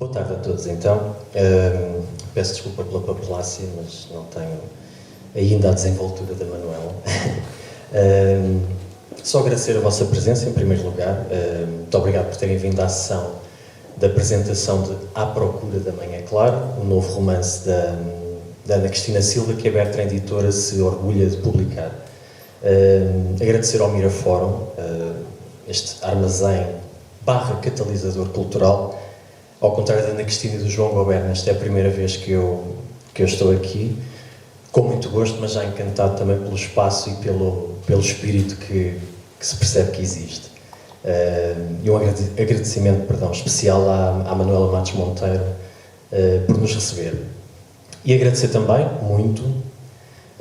Boa tarde a todos, então. Peço desculpa pela papelácia, mas não tenho ainda a desenvoltura da Manuela. Só agradecer a vossa presença, em primeiro lugar. Muito obrigado por terem vindo à sessão da apresentação de À Procura da Manhã Clara, o novo romance da Ana Cristina Silva, que a Bertrand Editora se orgulha de publicar. Agradecer ao Miraforum, este armazém / catalisador cultural. Ao contrário da Ana Cristina e do João Goberno, esta é a primeira vez que eu estou aqui, com muito gosto, mas já encantado também pelo espaço e pelo espírito que se percebe que existe. E um agradecimento especial à Manuela Matos Monteiro por nos receber. E agradecer também, muito,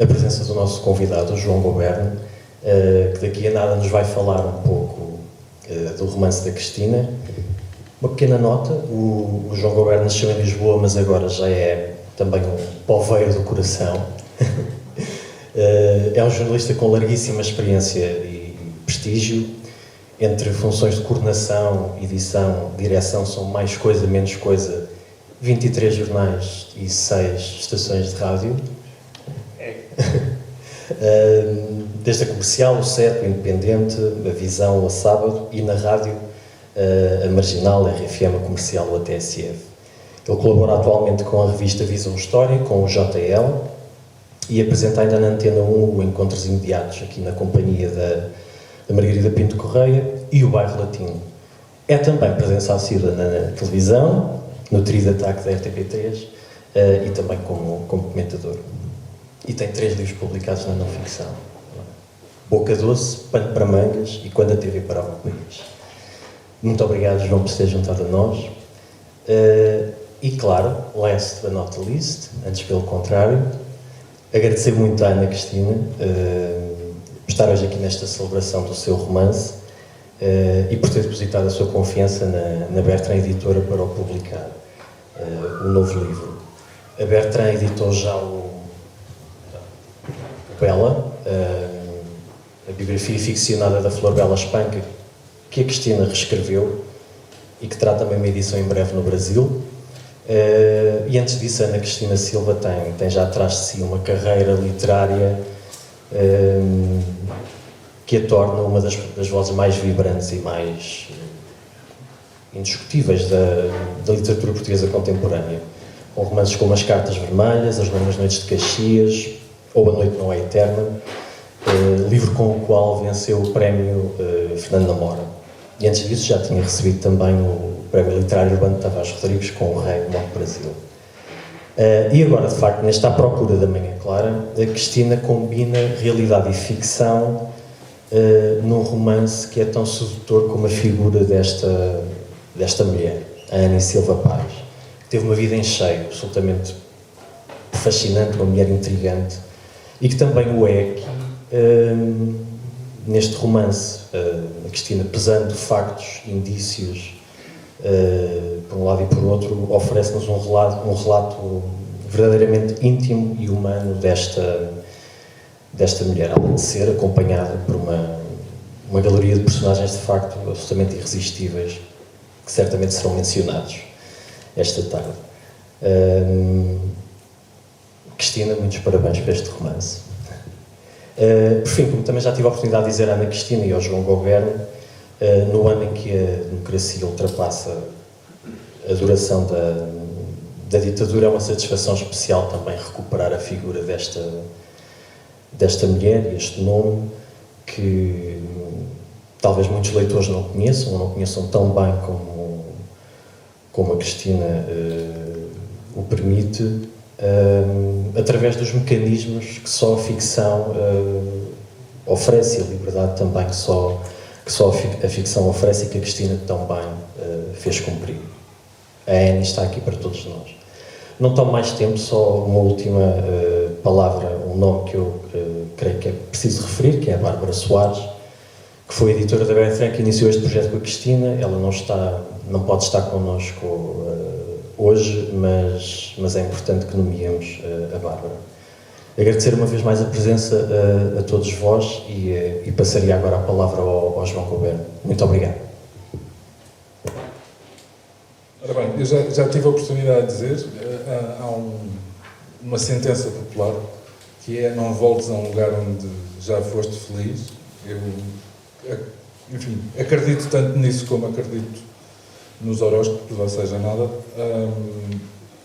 a presença do nosso convidado, o João Goberno, que daqui a nada nos vai falar um pouco do romance da Cristina. Uma pequena nota, o João Goberno nasceu em Lisboa, mas agora já é também um poveiro do coração. É um jornalista com larguíssima experiência e prestígio. Entre funções de coordenação, edição, direção, são mais coisa, menos coisa, 23 jornais e 6 estações de rádio. Desde a Comercial, o 7, o Independente, a Visão, o Sábado, e na rádio, a Marginal, a RFM, a Comercial ou a TSF. Ele colabora atualmente com a revista Visão História, com o JL, e apresenta ainda na Antena 1 o Encontros Imediatos, aqui na companhia da Margarida Pinto Correia e o Bairro Latino. É também presença assídua na televisão, no trio de ataque da RTP3 e também como comentador. E tem 3 livros publicados na não-ficção. Boca Doce, Pano para Mangas e Quando a TV Parava o País. Muito obrigado, João, por se ter juntado a nós. E claro, last but not least, antes pelo contrário, agradecer muito à Ana Cristina por estar hoje aqui nesta celebração do seu romance e por ter depositado a sua confiança na Bertrand Editora para o publicar, o novo livro. A Bertrand editou já o Bela, a biografia ficcionada da Flor Bela Espanca, que a Cristina reescreveu e que terá também uma edição em breve no Brasil. E antes disso, a Ana Cristina Silva tem já atrás de si uma carreira literária que a torna uma das vozes mais vibrantes e mais indiscutíveis da literatura portuguesa contemporânea, com romances como As Cartas Vermelhas, As Longas Noites de Caxias ou A Noite Não É Eterna, livro com o qual venceu o prémio Fernando Namora. E antes disso já tinha recebido também o prémio literário Urbano de Tavares Rodrigues com o Rei do Monte Brasil. E agora, de facto, nesta À Procura da Manhã Clara, a Cristina combina realidade e ficção num romance que é tão sedutor como a figura desta mulher, a Ana Silva Paz, que teve uma vida em cheio, absolutamente fascinante, uma mulher intrigante, e que também o é aqui, neste romance. A Cristina, pesando factos, indícios, por um lado e por outro, oferece-nos um relato verdadeiramente íntimo e humano desta mulher, além de ser acompanhada por uma galeria de personagens de facto absolutamente irresistíveis, que certamente serão mencionados esta tarde. Cristina, muitos parabéns por este romance. Por fim, como também já tive a oportunidade de dizer à Ana Cristina e ao João Goberno, no ano em que a democracia ultrapassa a duração da ditadura, é uma satisfação especial também recuperar a figura desta mulher e este nome que talvez muitos leitores não conheçam, ou não conheçam tão bem como a Cristina o permite, através dos mecanismos que só a ficção oferece, e a liberdade também que só a ficção oferece e que a Cristina tão bem fez cumprir. A Anne está aqui para todos nós. Não tomo mais tempo, só uma última palavra, um nome que eu creio que é preciso referir, que é a Bárbara Soares, que foi a editora da Bertrand, que iniciou este projeto com a Cristina. Ela não pode estar connosco hoje, mas é importante que nomeemos a Bárbara. Agradecer uma vez mais a presença a todos vós e passaria agora a palavra ao João Goberno. Muito obrigado. Ora bem, eu já tive a oportunidade de dizer, há uma sentença popular que é: não voltes a um lugar onde já foste feliz. Eu, enfim, acredito tanto nisso como acredito nos horóscopos, ou seja, nada,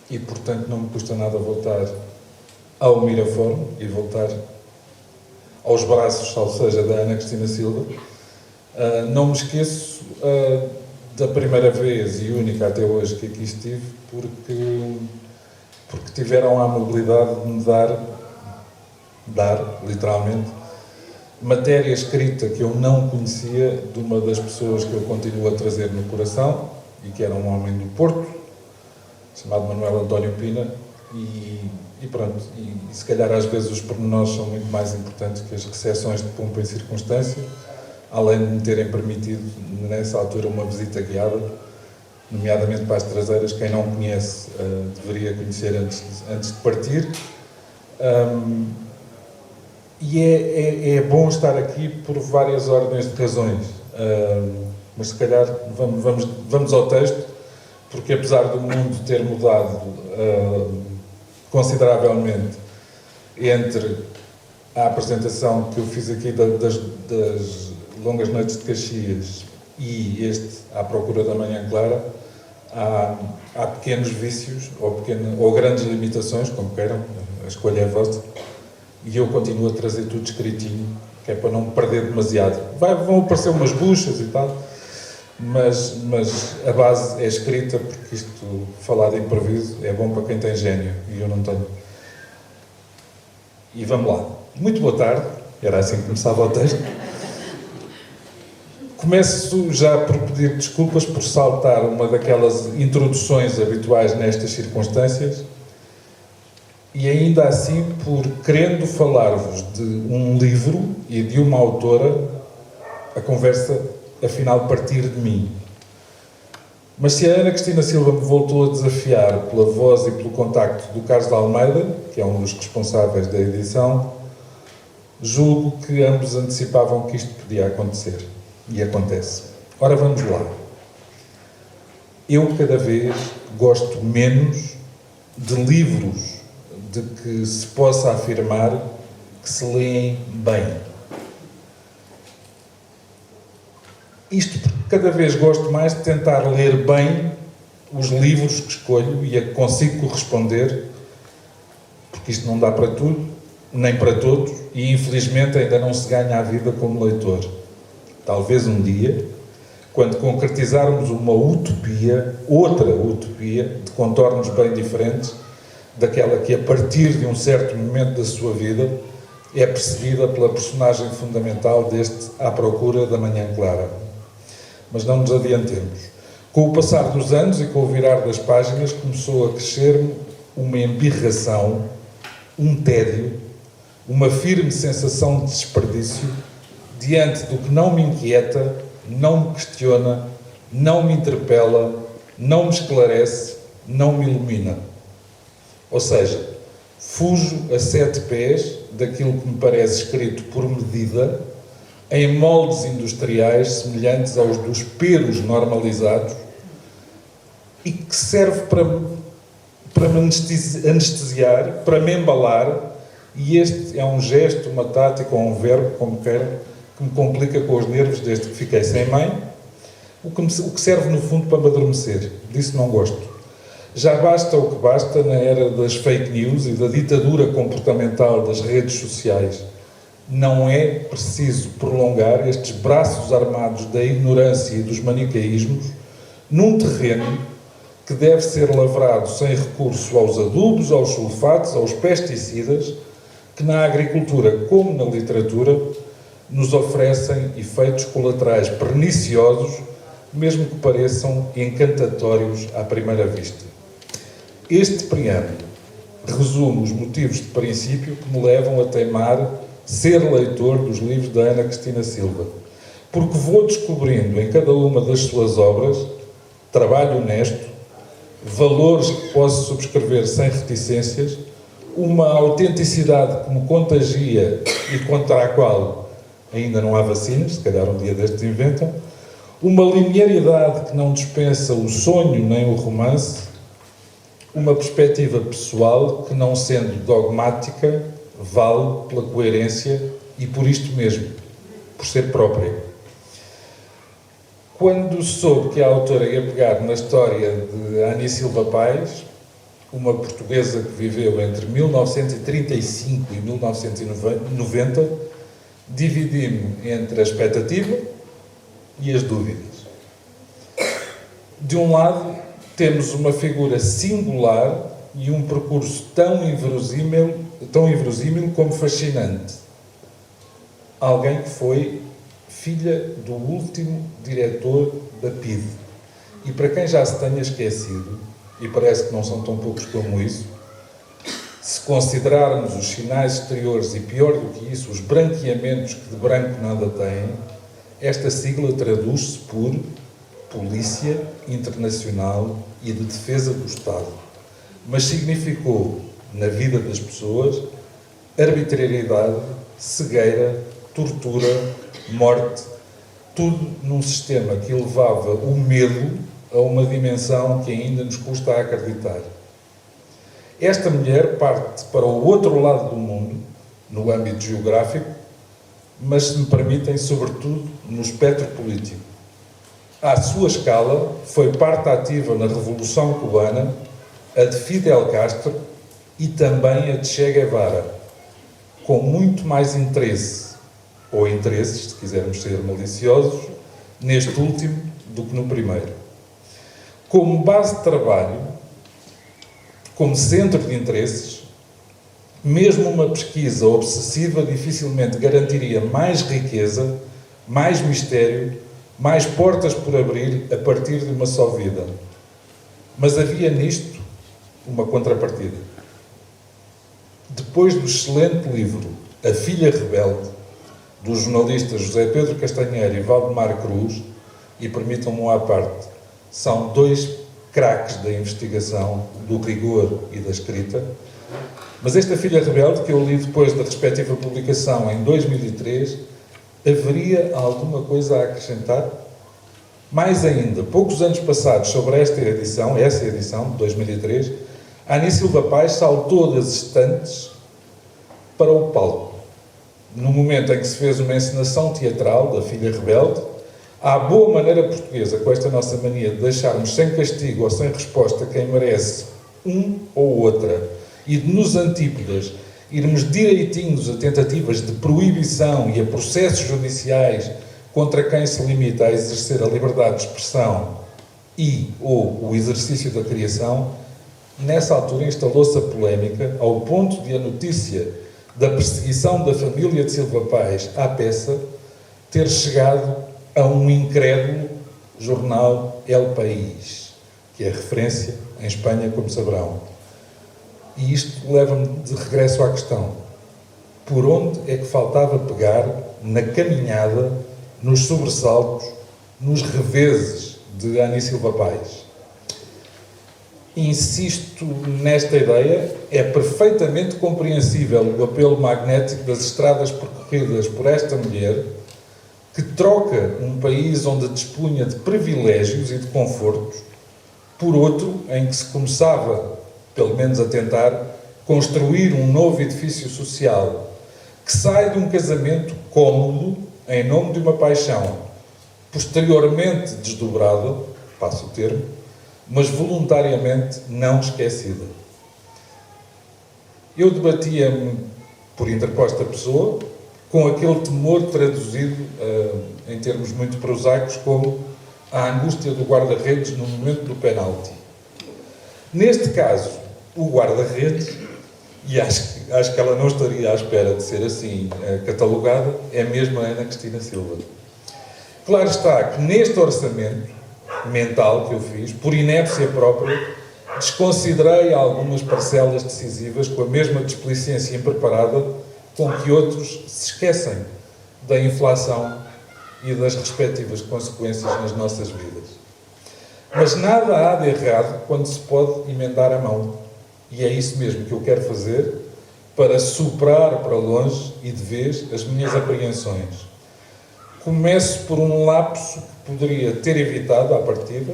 e portanto não me custa nada voltar ao Miraforno e voltar aos braços, ou seja, da Ana Cristina Silva. Não me esqueço da primeira vez e única até hoje que aqui estive, porque tiveram a amabilidade de me dar, literalmente, matéria escrita que eu não conhecia, de uma das pessoas que eu continuo a trazer no coração, e que era um homem do Porto, chamado Manuel António Pina, e pronto, e se calhar às vezes os pormenores são muito mais importantes que as recepções de pompa em circunstância, além de me terem permitido, nessa altura, uma visita guiada, nomeadamente para as traseiras. Quem não conhece deveria conhecer antes de partir. E é bom estar aqui por várias ordens de razões, mas se calhar vamos ao texto, porque apesar do mundo ter mudado consideravelmente entre a apresentação que eu fiz aqui das Longas Noites de Caxias e este À Procura da Manhã Clara, há pequenos vícios ou grandes limitações, como queiram, a escolha é vossa, e eu continuo a trazer tudo escritinho, que é para não me perder demasiado. Vão aparecer umas buchas e tal, mas a base é escrita, porque isto, falar de improviso, é bom para quem tem gênio, e eu não tenho. E vamos lá. Muito boa tarde, era assim que começava o texto. Começo já por pedir desculpas por saltar uma daquelas introduções habituais nestas circunstâncias, e ainda assim por, querendo falar-vos de um livro e de uma autora, a conversa afinal partir de mim. Mas se a Ana Cristina Silva me voltou a desafiar pela voz e pelo contacto do Carlos de Almeida, que é um dos responsáveis da edição, julgo que ambos antecipavam que isto podia acontecer. E acontece. Ora, vamos lá. Eu cada vez gosto menos de livros de que se possa afirmar que se leem bem. Isto porque cada vez gosto mais de tentar ler bem os livros que escolho e a que consigo corresponder, porque isto não dá para tudo, nem para todos, e infelizmente ainda não se ganha a vida como leitor. Talvez um dia, quando concretizarmos uma utopia, outra utopia, de contornos bem diferentes, daquela que a partir de um certo momento da sua vida é percebida pela personagem fundamental deste À Procura da Manhã Clara. Mas não nos adiantemos. Com o passar dos anos e com o virar das páginas, começou a crescer-me uma embirração, um tédio, uma firme sensação de desperdício diante do que não me inquieta, não me questiona, não me interpela, não me esclarece, não me ilumina. Ou seja, fujo a 7 pés daquilo que me parece escrito por medida, em moldes industriais semelhantes aos dos peros normalizados, e que serve para me anestesiar, para me embalar, e este é um gesto, uma tática ou um verbo, como queiram, que me complica com os nervos desde que fiquei sem mãe, o que serve no fundo para me adormecer. Disso não gosto. Já basta o que basta na era das fake news e da ditadura comportamental das redes sociais. Não é preciso prolongar estes braços armados da ignorância e dos manicaísmos num terreno que deve ser lavrado sem recurso aos adubos, aos sulfatos, aos pesticidas, que na agricultura como na literatura nos oferecem efeitos colaterais perniciosos, mesmo que pareçam encantatórios à primeira vista. Este preâmbulo resume os motivos de princípio que me levam a teimar ser leitor dos livros da Ana Cristina Silva, porque vou descobrindo em cada uma das suas obras trabalho honesto, valores que posso subscrever sem reticências, uma autenticidade que me contagia e contra a qual ainda não há vacinas, se calhar um dia destes inventam, uma linearidade que não dispensa o sonho nem o romance, uma perspectiva pessoal que, não sendo dogmática, vale pela coerência e por isto mesmo, por ser própria. Quando soube que a autora ia pegar na história de Ani Silva Pais, uma portuguesa que viveu entre 1935 e 1990, dividi-me entre a expectativa e as dúvidas. De um lado, temos uma figura singular e um percurso tão inverosímil como fascinante. Alguém que foi filha do último diretor da PIDE. E para quem já se tenha esquecido, e parece que não são tão poucos como isso, se considerarmos os sinais exteriores e, pior do que isso, os branqueamentos que de branco nada têm, esta sigla traduz-se por Polícia Internacional e de Defesa do Estado. Mas significou, na vida das pessoas, arbitrariedade, cegueira, tortura, morte, tudo num sistema que elevava o medo a uma dimensão que ainda nos custa a acreditar. Esta mulher parte para o outro lado do mundo, no âmbito geográfico, mas, se me permitem, sobretudo no espectro político. À sua escala, foi parte ativa na Revolução Cubana, a de Fidel Castro e também a de Che Guevara, com muito mais interesse, ou interesses, se quisermos ser maliciosos, neste último do que no primeiro. Como base de trabalho, como centro de interesses, mesmo uma pesquisa obsessiva dificilmente garantiria mais riqueza, mais mistério, mais portas por abrir a partir de uma só vida. Mas havia nisto uma contrapartida. Depois do excelente livro A Filha Rebelde, dos jornalistas José Pedro Castanheira e Valdemar Cruz, e permitam-me à parte, são dois craques da investigação, do rigor e da escrita, mas esta Filha Rebelde, que eu li depois da respectiva publicação em 2003, haveria alguma coisa a acrescentar? Mais ainda, poucos anos passados sobre essa edição de 2003, Ani Silva Pais saltou das estantes para o palco. No momento em que se fez uma encenação teatral da Filha Rebelde, à boa maneira portuguesa, com esta nossa mania de deixarmos sem castigo ou sem resposta quem merece um ou outra, e de nos antípodas irmos direitinhos a tentativas de proibição e a processos judiciais contra quem se limita a exercer a liberdade de expressão ou o exercício da criação, nessa altura instalou-se a polémica ao ponto de a notícia da perseguição da família de Silva Pais à peça ter chegado a um incrédulo jornal El País, que é referência em Espanha, como saberão. E isto leva-me de regresso à questão. Por onde é que faltava pegar na caminhada, nos sobressaltos, nos reveses de Ani Silva Pais? Insisto nesta ideia, é perfeitamente compreensível o apelo magnético das estradas percorridas por esta mulher, que troca um país onde dispunha de privilégios e de confortos por outro em que se começava, pelo menos a tentar, construir um novo edifício social que sai de um casamento cômodo em nome de uma paixão, posteriormente desdobrada, passo o termo, mas voluntariamente não esquecida. Eu debatia-me por interposta pessoa com aquele temor traduzido em termos muito prosaicos como a angústia do guarda-redes no momento do penalti. Neste caso, o guarda-redes, e acho que ela não estaria à espera de ser assim catalogada, é mesmo a Ana Cristina Silva. Claro está que neste orçamento mental que eu fiz, por inépcia própria, desconsiderei algumas parcelas decisivas com a mesma displicência impreparada com que outros se esquecem da inflação e das respectivas consequências nas nossas vidas. Mas nada há de errado quando se pode emendar a mão. E é isso mesmo que eu quero fazer para superar para longe e de vez as minhas apreensões. Começo por um lapso que poderia ter evitado à partida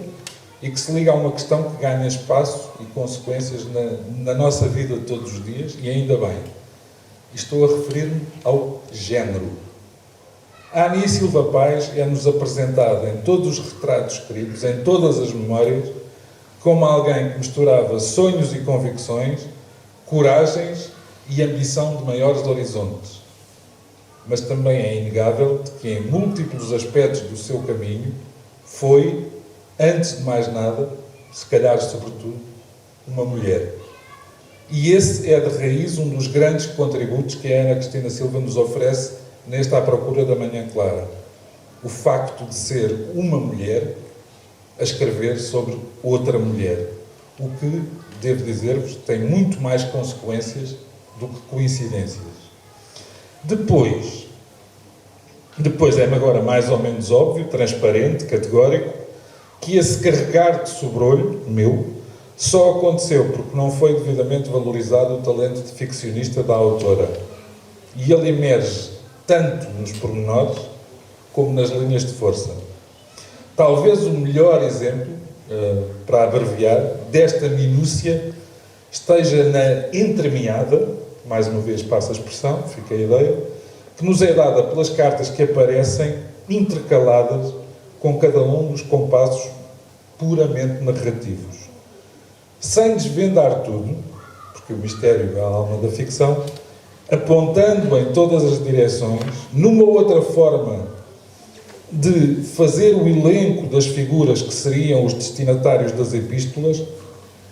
e que se liga a uma questão que ganha espaço e consequências na nossa vida de todos os dias, e ainda bem. Estou a referir-me ao género. A Ani Silva Pais é-nos apresentada em todos os retratos escritos, em todas as memórias, como alguém que misturava sonhos e convicções, coragens e ambição de maiores horizontes. Mas também é inegável de que em múltiplos aspectos do seu caminho foi, antes de mais nada, se calhar sobretudo, uma mulher. E esse é de raiz um dos grandes contributos que a Ana Cristina Silva nos oferece nesta À Procura da Manhã Clara. O facto de ser uma mulher a escrever sobre outra mulher. O que, devo dizer-vos, tem muito mais consequências do que coincidências. Depois é-me agora mais ou menos óbvio, transparente, categórico, que esse carregar de sobrolho meu só aconteceu porque não foi devidamente valorizado o talento de ficcionista da autora. E ele emerge tanto nos pormenores como nas linhas de força. Talvez o melhor exemplo, para abreviar, desta minúcia esteja na entremeada, mais uma vez passo a expressão, fica a ideia, que nos é dada pelas cartas que aparecem intercaladas com cada um dos compassos puramente narrativos. Sem desvendar tudo, porque o mistério é a alma da ficção, apontando em todas as direções, numa outra forma de fazer o elenco das figuras que seriam os destinatários das epístolas,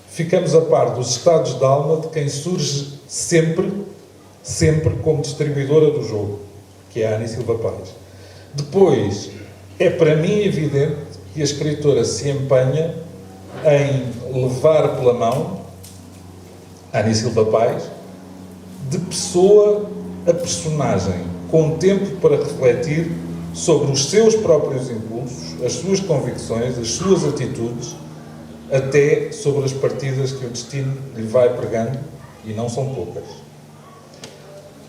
ficamos a par dos estados de alma de quem surge sempre como distribuidora do jogo, que é a Ani Silva Pais. Depois, é para mim evidente que a escritora se empenha em levar pela mão a Ani Silva Pais de pessoa a personagem, com tempo para refletir sobre os seus próprios impulsos, as suas convicções, as suas atitudes, até sobre as partidas que o destino lhe vai pregando, e não são poucas.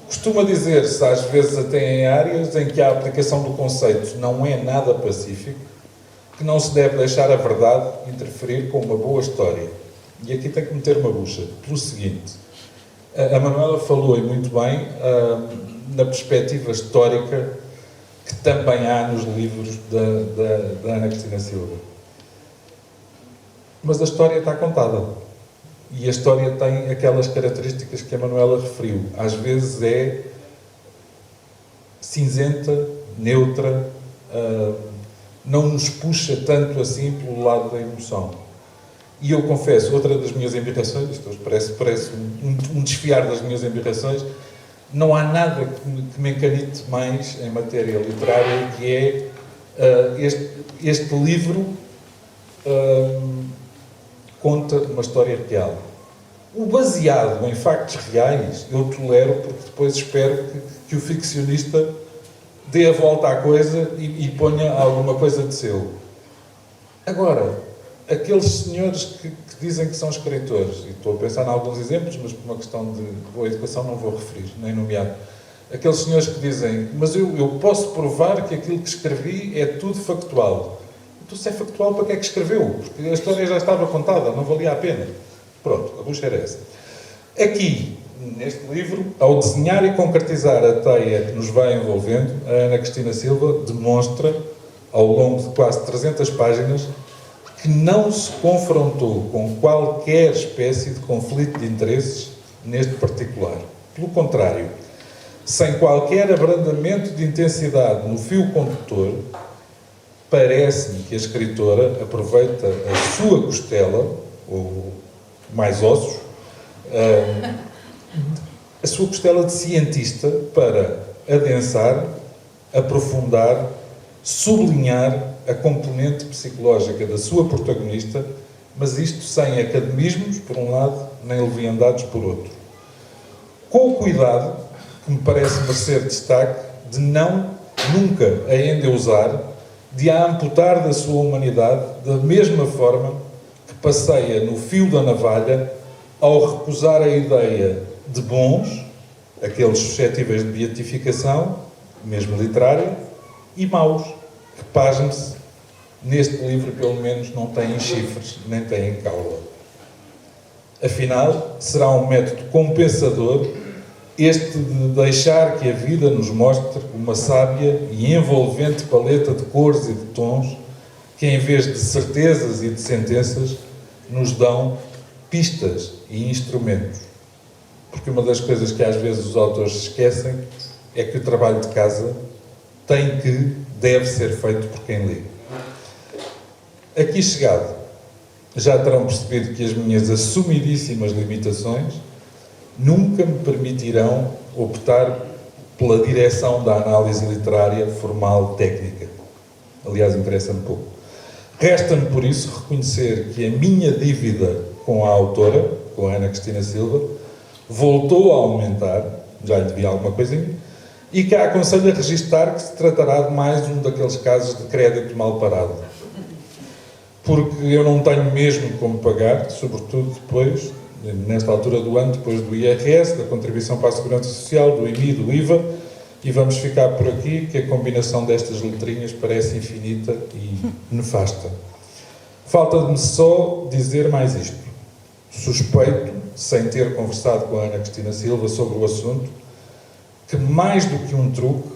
Costuma dizer-se, às vezes até em áreas em que a aplicação do conceito não é nada pacífico, que não se deve deixar a verdade interferir com uma boa história. E aqui tem que meter uma bucha, pelo seguinte: a Manuela falou, e muito bem, na perspectiva histórica que também há nos livros da Ana Cristina Silva. Mas a história está contada. E a história tem aquelas características que a Manuela referiu. Às vezes é cinzenta, neutra, não nos puxa tanto assim pelo lado da emoção. E eu confesso, outra das minhas embirrações, isto parece um desfiar das minhas embirrações, não há nada que me encanite mais em matéria literária, que é este livro conta uma história real. O baseado em factos reais eu tolero, porque depois espero que o ficcionista dê a volta à coisa e ponha alguma coisa de seu. Agora, aqueles senhores que dizem que são escritores, e estou a pensar em alguns exemplos, mas por uma questão de boa educação não vou referir, nem nomear. Aqueles senhores que dizem, mas eu posso provar que aquilo que escrevi é tudo factual. Então, se é factual, para que é que escreveu? Porque a história já estava contada, não valia a pena. Pronto, a bucha era essa. Aqui, neste livro, ao desenhar e concretizar a teia que nos vai envolvendo, a Ana Cristina Silva demonstra, ao longo de quase 300 páginas, que não se confrontou com qualquer espécie de conflito de interesses neste particular. Pelo contrário, sem qualquer abrandamento de intensidade no fio condutor, parece-me que a escritora aproveita a sua costela, ou mais ossos, a sua costela de cientista para adensar, aprofundar, sublinhar a componente psicológica da sua protagonista, mas isto sem academismos, por um lado, nem leviandades, por outro. Com o cuidado, que me parece merecer destaque, de nunca a endeusar, de a amputar da sua humanidade, da mesma forma que passeia no fio da navalha ao recusar a ideia de bons, aqueles suscetíveis de beatificação, mesmo literária, e maus, que, pasme-se, neste livro pelo menos não têm chifres, nem têm cauda. Afinal, será um método compensador este de deixar que a vida nos mostre uma sábia e envolvente paleta de cores e de tons que, em vez de certezas e de sentenças, nos dão pistas e instrumentos. Porque uma das coisas que às vezes os autores esquecem é que o trabalho de casa deve ser feito por quem lê. Aqui chegado, já terão percebido que as minhas assumidíssimas limitações nunca me permitirão optar pela direção da análise literária formal técnica. Aliás, interessa-me pouco. Resta-me, por isso, reconhecer que a minha dívida com a autora, com a Ana Cristina Silva, voltou a aumentar, já lhe devia alguma coisinha, e que a aconselho a registar que se tratará de mais um daqueles casos de crédito mal parado. Porque eu não tenho mesmo como pagar, sobretudo depois, nesta altura do ano, depois do IRS, da contribuição para a Segurança Social, do IMI, do IVA, e vamos ficar por aqui, que a combinação destas letrinhas parece infinita e nefasta. Falta-me só dizer mais isto. Suspeito, sem ter conversado com a Ana Cristina Silva sobre o assunto, que mais do que um truque,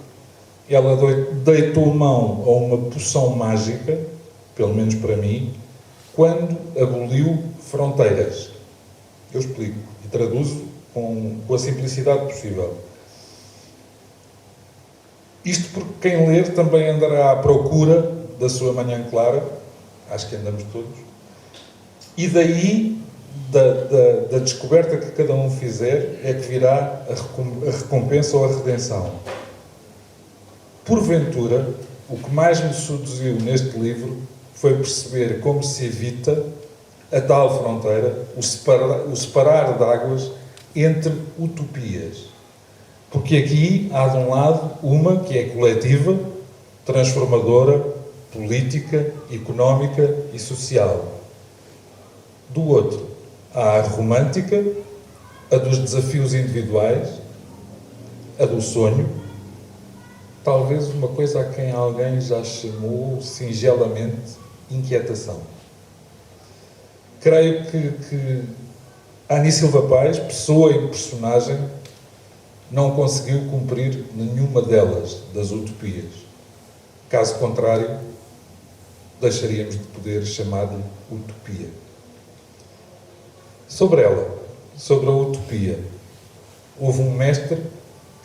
ela deitou mão a uma poção mágica, pelo menos para mim, quando aboliu fronteiras. Eu explico e traduzo com a simplicidade possível. Isto porque quem ler também andará à procura da sua manhã clara, acho que andamos todos, e daí, da descoberta que cada um fizer, é que virá a recompensa ou a redenção. Porventura, o que mais me seduziu neste livro foi perceber como se evita a tal fronteira, o separar de águas entre utopias. Porque aqui há de um lado uma que é coletiva, transformadora, política, económica e social. Do outro, há a romântica, a dos desafios individuais, a do sonho, talvez uma coisa a quem alguém já chamou singelamente inquietação. Creio que Ani Silva Paz, pessoa e personagem, não conseguiu cumprir nenhuma delas, das utopias. Caso contrário, deixaríamos de poder chamar-lhe utopia. Sobre ela, sobre a utopia, houve um mestre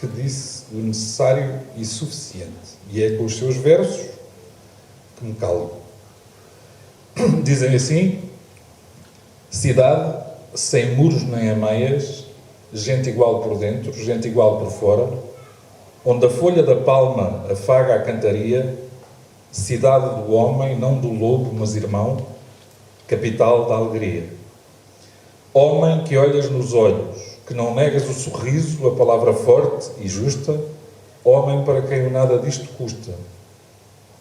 que disse o necessário e suficiente, e é com os seus versos que me calo. Dizem assim: cidade sem muros nem ameias, gente igual por dentro, gente igual por fora, onde a folha da palma afaga a cantaria, cidade do homem, não do lobo, mas irmão, capital da alegria. Homem que olhas nos olhos, que não negas o sorriso, a palavra forte e justa, homem para quem o nada disto custa.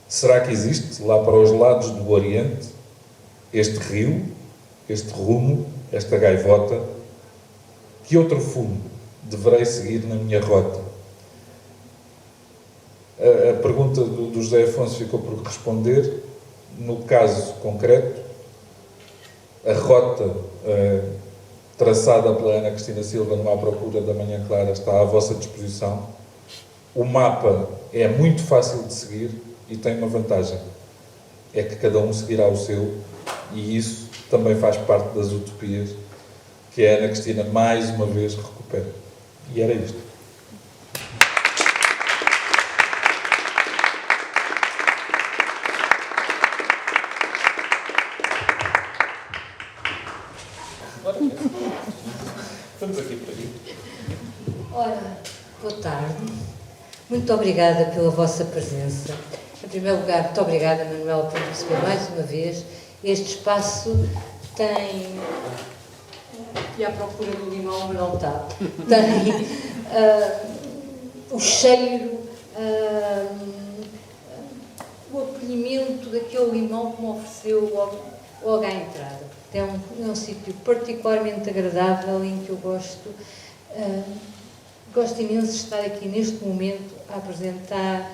Será que existe, lá para os lados do Oriente, este rio, este rumo, esta gaivota? Que outro fumo deverei seguir na minha rota? A pergunta do José Afonso ficou por responder. No caso concreto, a rota traçada pela Ana Cristina Silva no À Procura da Manhã Clara está à vossa disposição. O mapa é muito fácil de seguir e tem uma vantagem. É que cada um seguirá o seu, e isso também faz parte das utopias que a Ana Cristina mais uma vez recupera. E era isto. Estamos aqui para aí. Ora, boa tarde. Muito obrigada pela vossa presença. Em primeiro lugar, muito obrigada, Manuela, por receber mais uma vez. Este espaço tem... E à procura do limão, mas não está. Tem o cheiro, o acolhimento daquele limão que me ofereceu logo à entrada. É um sítio particularmente agradável em que eu gosto imenso de estar aqui neste momento a apresentar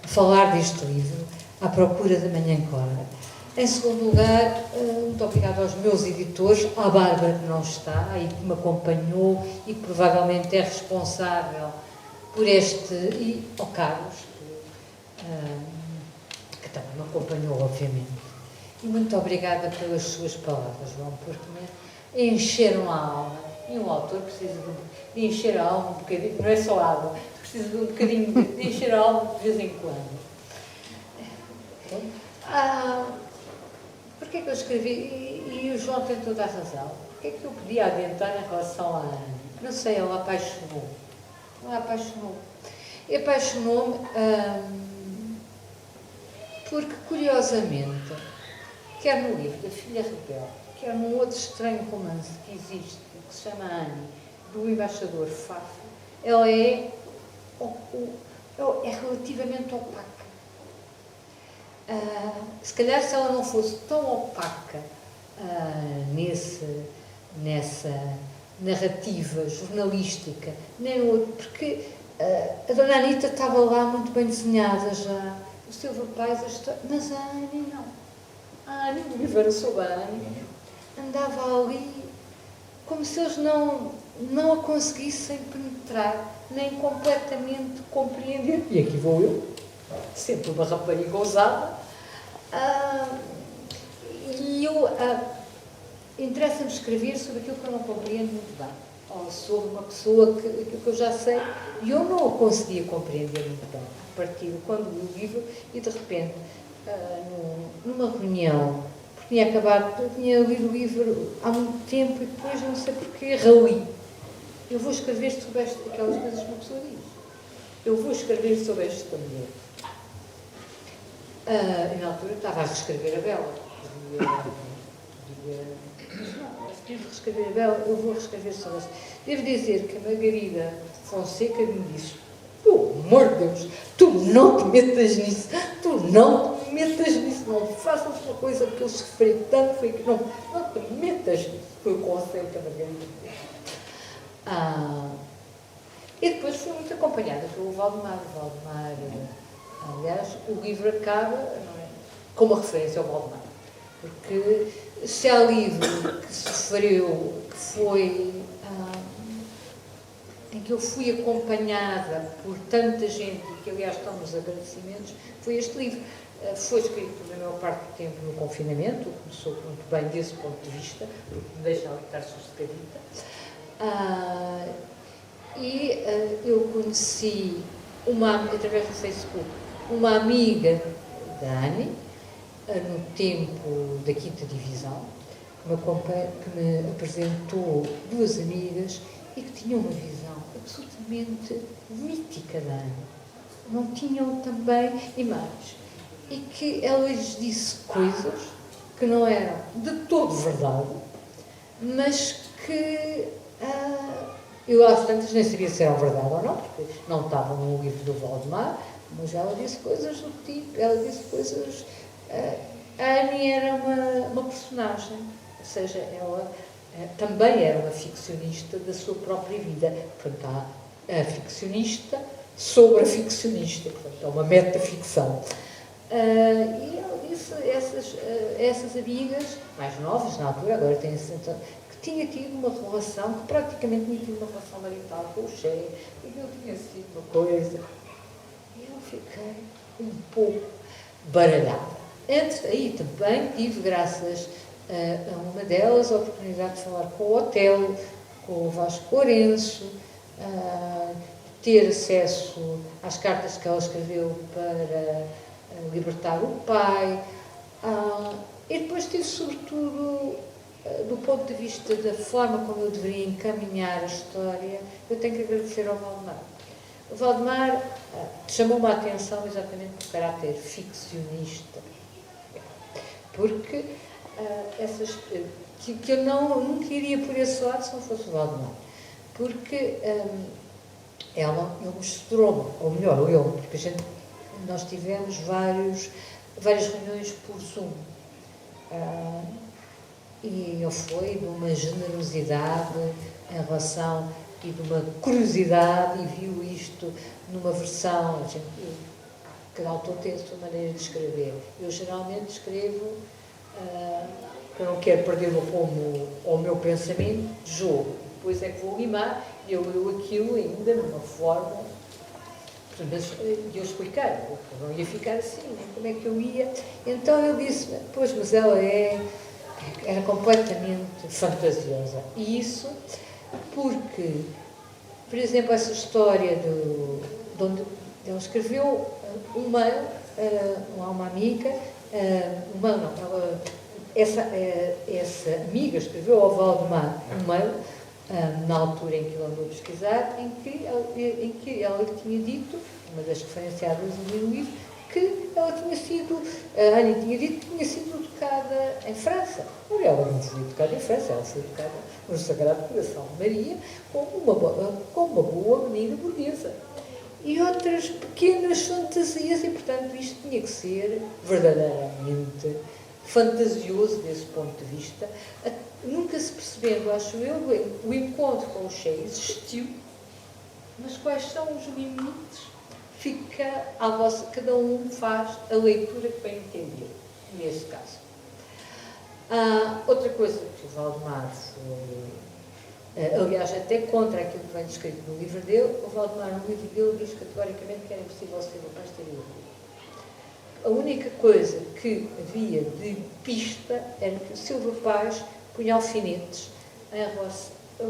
falar deste livro, À Procura da Manhã Clara. Em segundo lugar, muito obrigada aos meus editores, à Bárbara, que não está, e que me acompanhou e que provavelmente é responsável por este, e ao Carlos, que também me acompanhou, obviamente. E muito obrigada pelas suas palavras, João, porque me encheram a alma. E um autor precisa de encher a alma um bocadinho, não é só água, precisa de um bocadinho de encher a alma de vez em quando. Porquê é que eu escrevi? E o João tem toda a razão. O que é que eu podia adiantar em relação à Ana? Não sei, ela apaixonou. Ela apaixonou. E apaixonou-me porque, curiosamente, quer no livro da Filha Rebelde, quer num outro estranho romance que existe, que se chama Anne, do embaixador Fafo, ela é relativamente opaca. Se calhar, se ela não fosse tão opaca nessa narrativa jornalística, nem outro, porque a Dona Anita estava lá muito bem desenhada já, o Silva Pais, a história, mas a Anne não. A Anne, o livro era sobre a Anne, andava ali como se eles não a conseguissem penetrar, nem completamente compreender. E aqui vou eu, sempre uma rapariga ousada, e eu interessa-me escrever sobre aquilo que eu não compreendo muito bem, ou sobre uma pessoa que eu já sei, e eu não a conseguia compreender muito bem, a partir de quando li o livro, e de repente, numa reunião, porque tinha lido o livro há muito tempo, e depois, não sei porquê, rali. Eu vou escrever sobre aquelas coisas que uma pessoa diz. Eu vou escrever sobre esta mulher. E na altura estava a reescrever a Bela. Tive de reescrever a Bela, eu vou reescrever sobre essa. Devo dizer que a Margarida Fonseca me disse: pelo amor de Deus, tu não te metas nisso, não faças uma coisa que eu sofri tanto, foi que não te metas nisso. Foi o conselho que a Margarida disse. E depois fui muito acompanhada pelo Valdemar. Aliás, o livro acaba com uma referência ao Valdemar. Porque se há livro que sofreu, que foi em que eu fui acompanhada por tanta gente, e que aliás estão nos agradecimentos, foi este livro. Foi escrito na maior parte do tempo no confinamento, começou muito bem desse ponto de vista, porque me deixa ali estar sossegadita. Eu conheci, através do Facebook, uma amiga da Anne, no tempo da 5ª Divisão, que me apresentou duas amigas e que tinham uma visão absolutamente mítica da Anne. Não tinham também imagens. E que ela lhes disse coisas que não eram de todo verdade, mas que eu às tantas nem sabia se eram verdade ou não, porque não estavam no livro do Valdemar, mas ela disse coisas do tipo, a Anne era uma personagem, ou seja, ela também era uma ficcionista da sua própria vida. Portanto, há a ficcionista sobre a ficcionista, portanto, é uma metaficção. E ela disse essas amigas, mais novas na altura, agora têm 60 anos, que tinha tido uma relação, que praticamente tinha tido uma relação marital com o Che, e que não tinha sido uma coisa. E eu fiquei um pouco baralhada. Antes daí também tive, graças a uma delas, a oportunidade de falar com o Otelo, com o Vasco Lourenço, ter acesso às cartas que ela escreveu para libertar o pai, e depois tive, sobretudo, do ponto de vista da forma como eu deveria encaminhar a história, eu tenho que agradecer ao Valdemar. O Valdemar chamou-me a atenção exatamente pelo caráter ficcionista, porque que eu nunca iria por esse lado se não fosse o Valdemar, porque ele mostrou-me, ou melhor, porque nós tivemos várias reuniões por Zoom, e ele foi de uma generosidade em relação e de uma curiosidade, e viu isto numa versão, Cada autor tem a sua maneira de escrever. Eu geralmente escrevo, eu não quero perder o rumo ao meu pensamento de jogo. Depois é que vou limar e eu aquilo ainda numa forma. Mas eu expliquei, eu não ia ficar assim, né? Como é que eu ia. Então eu disse, pois, mas ela era completamente fantasiosa. E isso porque, por exemplo, essa história de onde ele escreveu um mail a uma amiga, essa amiga escreveu ao Valdemar um mail, na altura em que ele andou a pesquisar, em que ela lhe tinha dito, uma das referenciadas no livro, que ela tinha sido, a Ana tinha dito que tinha sido educada em França. Mas ela não foi educada em França, ela foi educada no Sagrado Coração de Maria, como uma boa menina burguesa. E outras pequenas fantasias, e portanto isto tinha que ser verdadeiramente fantasioso desse ponto de vista, nunca se percebendo, acho eu, o encontro com o Che existiu, mas quais são os limites? Fica à vossa, cada um faz a leitura que bem entender, nesse caso. Outra coisa que o Valdemar foi, aliás, até contra aquilo que vem descrito no livro dele, o Valdemar, no livro dele, diz categoricamente que era impossível ser capaz de ter ido. A única coisa que havia de pista era que o Silva Paz punha alfinetes em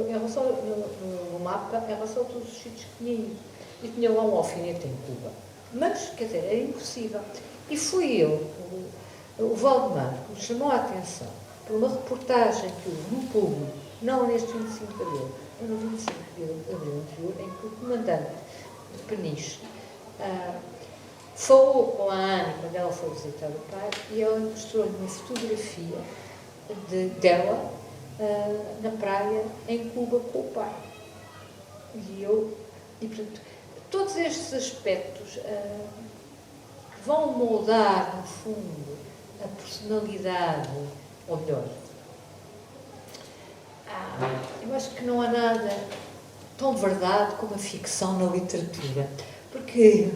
relação no mapa, em relação a todos os sítios que tinha ido. E tinha lá um alfinete em Cuba. Mas, quer dizer, era impossível. E fui eu, o Valdemar, que me chamou a atenção por uma reportagem que houve no Público, não neste 25 de Abril, mas no 25 de Abril anterior, em que o comandante de Peniche falou com a Ana quando ela foi visitar o pai e ela mostrou-lhe uma fotografia dela na praia em Cuba com o pai. E portanto, todos estes aspectos que vão moldar, no fundo, a personalidade, ou melhor, eu acho que não há nada tão verdade como a ficção na literatura. Porque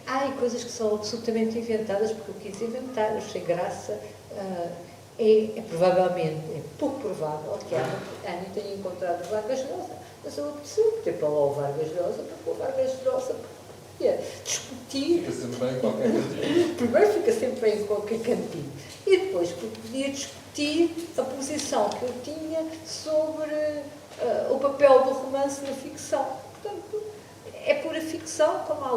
há coisas que são absolutamente inventadas, porque eu quis inventar, achei graça. É provavelmente, é pouco provável que a Ana tenha encontrado o Vargas Llosa, mas eu apeteceu ter para lá o Vargas Llosa, porque o Vargas Llosa podia discutir. Fica sempre bem em qualquer cantinho. Primeiro fica sempre bem em qualquer cantinho. E depois podia discutir a posição que eu tinha sobre o papel do romance na ficção. Portanto, é pura ficção, como há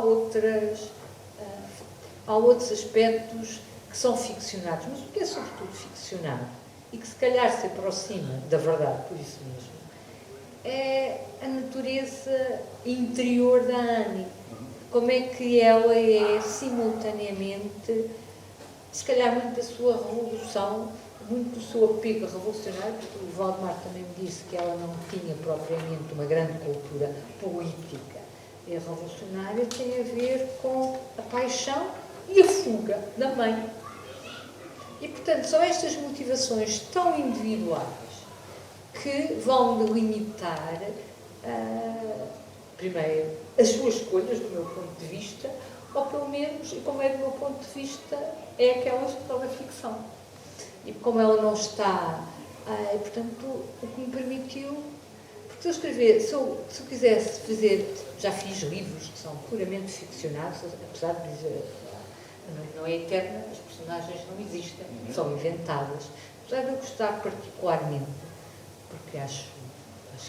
outros aspectos que são ficcionados, mas o que é sobretudo ficcionado e que se calhar se aproxima da verdade, por isso mesmo, é a natureza interior da Annie. Como é que ela é simultaneamente, se calhar muito da sua revolução, muito do seu apego revolucionário, porque o Valdemar também me disse que ela não tinha propriamente uma grande cultura política. E a revolucionária tem a ver com a paixão e a fuga da mãe. E, portanto, são estas motivações tão individuais que vão delimitar, primeiro, as suas escolhas, do meu ponto de vista, ou pelo menos, e como é do meu ponto de vista, é aquelas que estão na ficção. E como ela não está, portanto, o que me permitiu... Porque se eu escrever, se eu quisesse fazer, já fiz livros que são puramente ficcionados, apesar de dizer... Não é eterna, as personagens não existem, são inventadas. Apesar de eu gostar particularmente, porque acho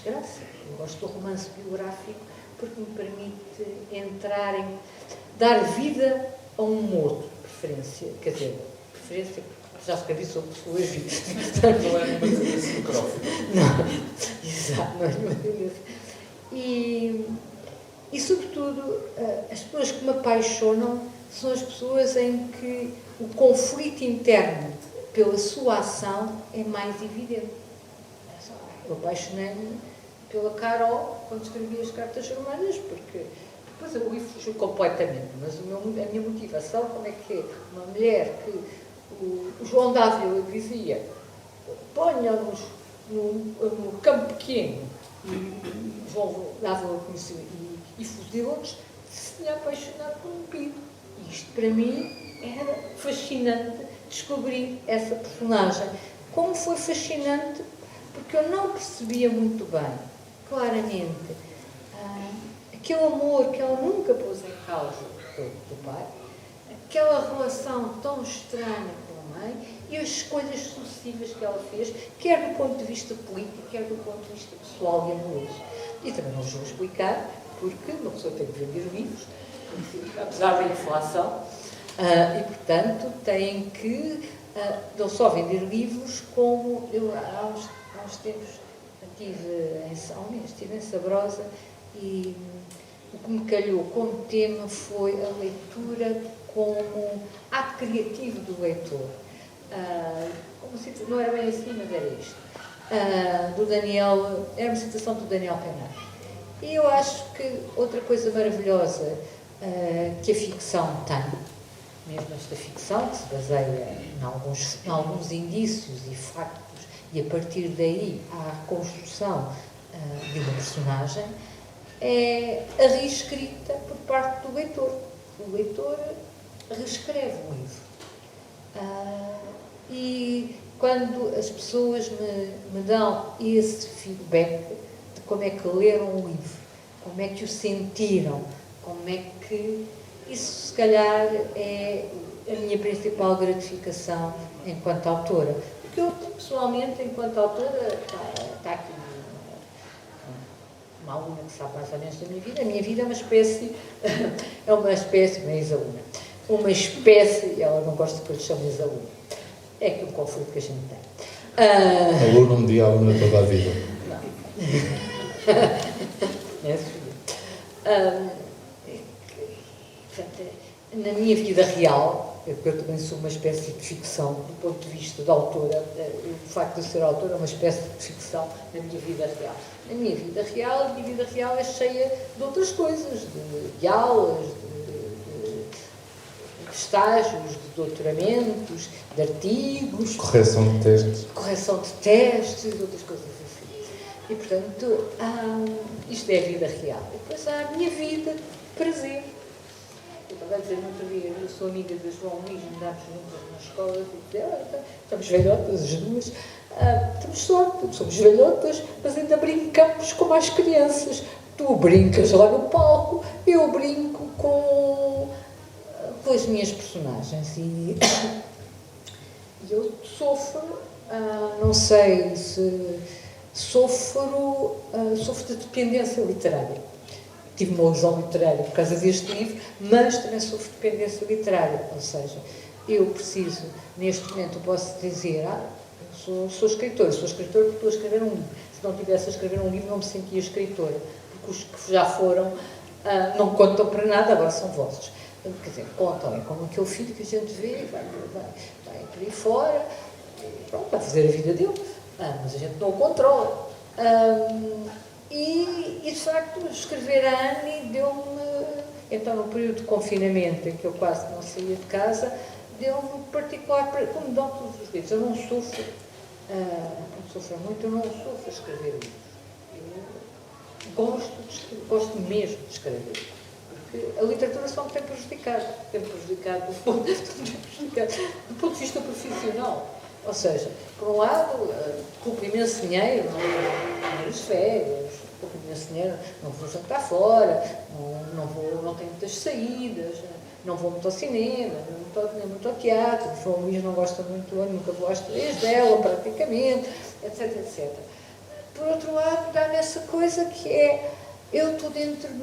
graça, eu gosto do romance biográfico, porque me permite dar vida a um morto, preferência, quer dizer, preferência, já escrevi sobre pessoas vivas. Não é nenhuma tendência necrófica. Não, exato, não é nenhuma tendência. E sobretudo, as pessoas que me apaixonam são as pessoas em que o conflito interno pela sua ação é mais evidente. Eu apaixonei-me pela Carol quando escrevi as cartas romanas, porque depois o livro fugiu completamente, mas a minha motivação, como é que uma mulher que o João Dávila dizia, ponha-nos no campo pequeno e João Dávila conheceu e fuzilou-nos, se tinha apaixonado por um Cupido. Isto, para mim, era fascinante descobrir essa personagem. Como foi fascinante, porque eu não percebia muito bem, claramente, aquele amor que ela nunca pôs em causa do pai, aquela relação tão estranha com a mãe e as escolhas sucessivas que ela fez, quer do ponto de vista político, quer do ponto de vista pessoal e amoroso. E também não vos vou explicar, porque uma pessoa tem que vender livros, apesar da inflação, e, portanto, tem que não só vender livros, como eu há uns tempos estive em Sabrosa e o que me calhou como tema foi a leitura como ato criativo do leitor. Não era bem assim, mas era isto. Do Daniel, era uma citação do Daniel Pena. E eu acho que outra coisa maravilhosa que a ficção tem, mesmo esta ficção, que se baseia em alguns indícios e factos, e a partir daí há a construção de uma personagem, é a reescrita por parte do leitor. O leitor reescreve o livro. E quando as pessoas me dão esse feedback de como é que leram o livro, como é que o sentiram, como é que... Isso, se calhar, é a minha principal gratificação enquanto autora. Porque eu, pessoalmente, enquanto autora, está aqui uma aluna que sabe mais ou menos da minha vida. A minha vida é uma espécie, não é Isaúna, uma espécie, ela não gosta que eu lhe chame Isaúna. É que o conflito que a gente tem. Aluno um dia, aluna toda a vida. Não. É Sofia. Na minha vida real, porque eu também sou uma espécie de ficção do ponto de vista da autora, o facto de ser autora é uma espécie de ficção na minha vida real. Na minha vida real, a minha vida real é cheia de outras coisas, de aulas, de estágios, de doutoramentos, de artigos, Correção de testes, outras coisas assim. E, portanto, isto é a vida real. E depois há a minha vida de prazer. Eu estava a dizer no outro dia, eu sou amiga da João Luís, andámos juntas na escola, e estamos velhotas as duas, temos sorte, somos velhotas, mas ainda brincamos como as crianças. Tu brincas lá no palco, eu brinco com as minhas personagens. E eu sofro, não sei se sofro de dependência literária. Tive uma lesão literária por causa deste livro, mas também sofro de dependência literária, ou seja, eu preciso, neste momento, eu posso dizer, eu sou escritora porque estou a escrever um livro. Se não tivesse a escrever um livro, não me sentia escritora, porque os que já foram não contam para nada, agora são vossos. Quer dizer, contam, é como aquele filho que a gente vê, vai por aí fora, e pronto, vai fazer a vida dele, mas a gente não o controla. E, de facto, escrever a Annie deu-me, então, no período de confinamento, em que eu quase não saía de casa, deu-me particular, como dão todos os livros. Eu não sofro, não sofro muito, eu não sofro a escrever livros. Eu gosto mesmo de escrever. Porque a literatura só me tem prejudicado. Do ponto de vista profissional. Ou seja, por um lado, culpo imenso dinheiro, primeiras férias, pouco imenso dinheiro, não vou jantar fora, não tenho muitas saídas, não vou muito ao cinema, nem muito ao teatro, o João Luís não gosta muito, eu nunca vou às 3 dela, praticamente, etc, etc. Por outro lado, dá-me essa coisa que é, eu estou dentro de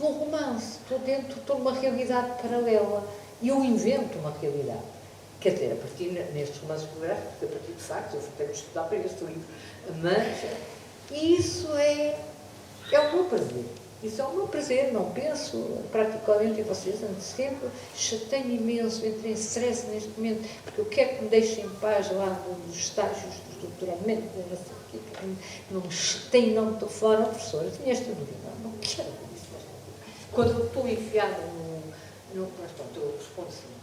um romance, estou numa realidade paralela, e eu invento uma realidade. Quer dizer, a partir nestes romances biográficos, a partir de factos, eu tenho de estudar para este livro, mas isso é o meu prazer. Isso é o meu prazer, não penso praticamente em vocês, ando sempre, chateio imenso, entro em stress neste momento, porque eu quero que me deixem em paz lá nos estágios dos doutoramentos, não sei o quê, não me chateio, não me estou fora, não, professora, tinha esta dúvida, não quero isso. Quando eu estou enfiada mas pronto, eu respondo sim.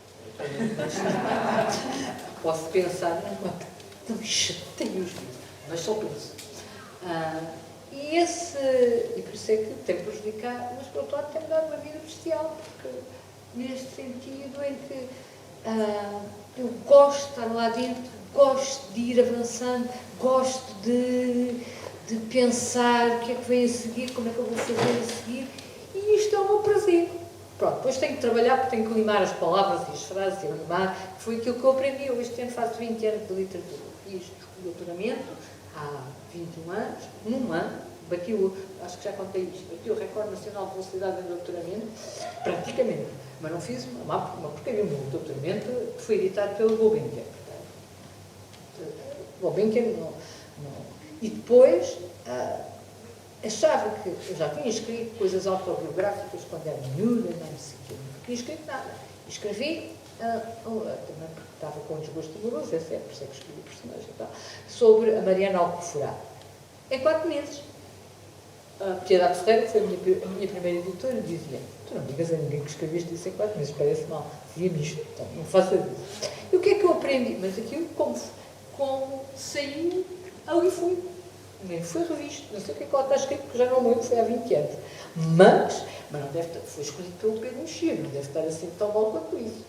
Posso pensar, não me chateio os livros, mas só penso. E por isso é que tem prejudicado, mas por outro lado tem-me dado uma vida bestial, porque neste sentido em que eu gosto de estar lá dentro, gosto de ir avançando, gosto de pensar o que é que vem a seguir, como é que eu vou fazer a seguir, e isto é o meu prazer. Pronto, depois tenho que trabalhar porque tenho que limar as palavras e as frases e limar, que foi aquilo que eu aprendi. Eu este ano faço 20 anos de literatura. Fiz o doutoramento há 21 anos, num ano, acho que já contei isto, bati o recorde nacional de velocidade em doutoramento, praticamente, mas não fiz uma porcaria, um doutoramento que foi editado pelo Gulbenkian. Gulbenkian não. E depois achava que eu já tinha escrito coisas autobiográficas quando era miúda, não sei o quê, não tinha escrito nada. Escrevi, também porque estava com um desgosto amoroso, por isso é que escrevi o personagem e tal, sobre a Mariana Alcoforá. Em 4 meses. A Piedade Ferreira, que foi a minha primeira editora, dizia: tu não digas a ninguém que escreveste isso em 4 meses, parece mal. Dizia-me isto, então não faça isso. E o que é que eu aprendi? Mas aquilo, como saiu, ali fui. Nem foi revisto. Não sei o que é que ela está escrito, porque já não lembro, foi há 20 anos. Mas não deve estar, foi escolhido pelo Pedro Mexia, não deve estar assim tão mal quanto isso.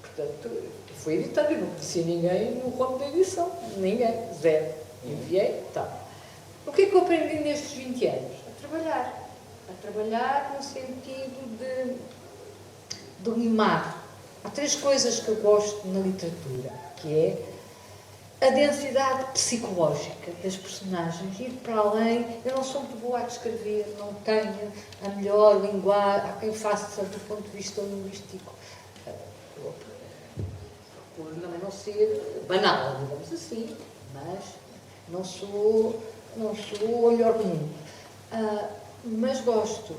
Portanto, foi editado, eu não conhecia ninguém no ramo da edição. Ninguém, zero. Enviei, tal. O que é que eu aprendi nestes 20 anos? A trabalhar no sentido de limar. Há 3 coisas que eu gosto na literatura, que é a densidade psicológica das personagens, ir para além. Eu não sou muito boa a descrever, não tenho a melhor linguagem, há quem faça do ponto de vista linguístico, por não ser banal, digamos assim, mas não sou o melhor do mundo. Mas gosto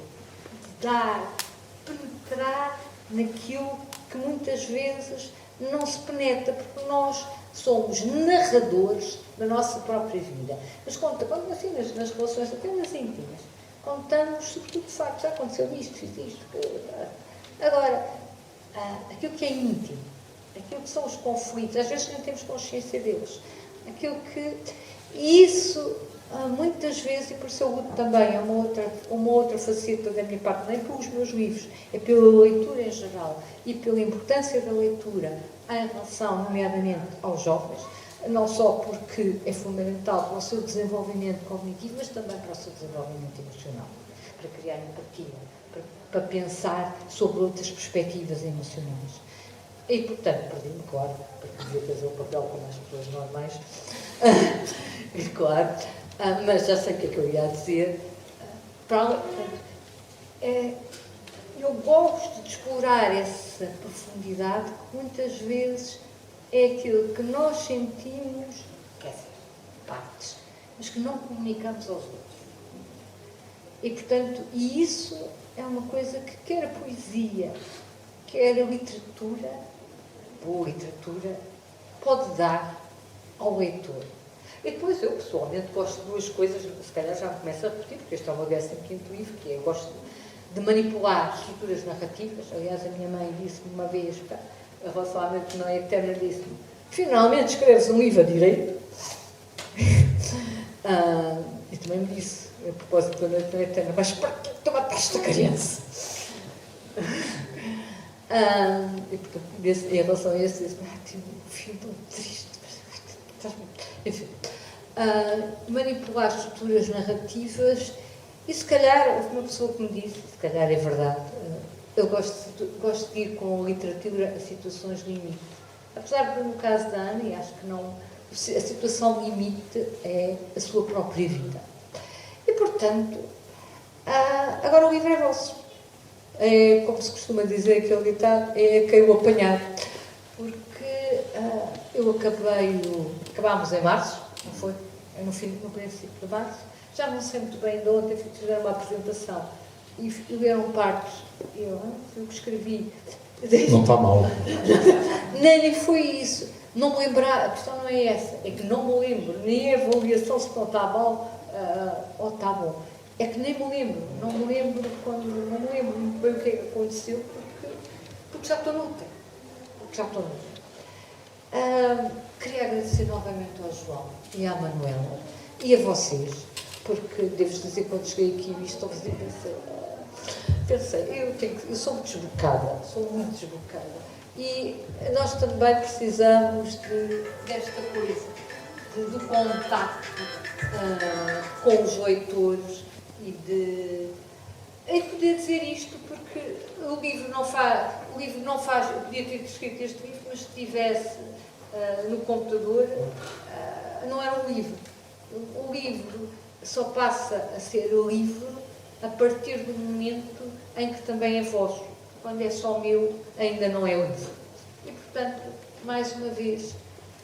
de penetrar naquilo que muitas vezes não se penetra, porque nós somos narradores da nossa própria vida. Mas quando assim, nas relações até nas íntimas, contamos sobretudo de facto, já aconteceu isto, fiz isto. Agora, aquilo que é íntimo, aquilo que são os conflitos, às vezes nem temos consciência deles, aquilo que... Isso, muitas vezes, e por isso eu luto também, é uma outra faceta da minha parte, nem pelos meus livros, é pela leitura em geral e pela importância da leitura em relação, nomeadamente, aos jovens, não só porque é fundamental para o seu desenvolvimento cognitivo, mas também para o seu desenvolvimento emocional, para criar empatia, para pensar sobre outras perspectivas emocionais. E, portanto, perdi-me, claro, porque devia fazer o papel como as pessoas normais, e claro, mas já sei o que é que eu ia dizer. Eu gosto de explorar essa profundidade que muitas vezes é aquilo que nós sentimos, quer dizer, partes, mas que não comunicamos aos outros. E, portanto, isso é uma coisa que quer a poesia, quer a literatura, boa literatura, pode dar ao leitor. E depois eu, pessoalmente, gosto de 2 coisas, se calhar já me começo a repetir, porque este é o meu 15º livro, que é, eu gosto de manipular estruturas narrativas. Aliás, a minha mãe disse-me uma vez, a relação à mente não é eterna, disse-me: finalmente escreves um livro a direito. E também me disse, a propósito da noite não é eterna: mas para que tu mataste a criança? E portanto, em relação a isso, disse-me: tive um filho tão triste. Enfim, manipular estruturas narrativas. E se calhar, houve uma pessoa que me disse, se calhar é verdade, eu gosto de ir com a literatura a situações limite. Apesar de, no caso da Ana, e acho que não, a situação limite é a sua própria vida. E, portanto, agora o livro é vosso. É, como se costuma dizer, aquele ditado, é quem o apanhar. Porque acabámos em março, não foi? No princípio de março. Já não sei muito bem de ontem, fizeram uma apresentação e leram partes. Eu que escrevi. Não está mal. Nem foi isso. Não me lembrar, a questão não é essa, é que não me lembro, nem a avaliação se não está mal ou está bom. É que nem me lembro, não me lembro muito bem o que é que aconteceu, porque já estou noutra. Queria agradecer novamente ao João e à Manuela e a vocês porque devo dizer, quando cheguei aqui e estou a fazer, pensei, eu sou muito desbocada, e nós também precisamos desta coisa, do contacto com os leitores e poder dizer isto, porque o livro não faz, eu podia ter escrito este livro, mas se estivesse no computador, não era um livro. O livro só passa a ser livro a partir do momento em que também é vosso. Quando é só meu, ainda não é livro. E, portanto, mais uma vez,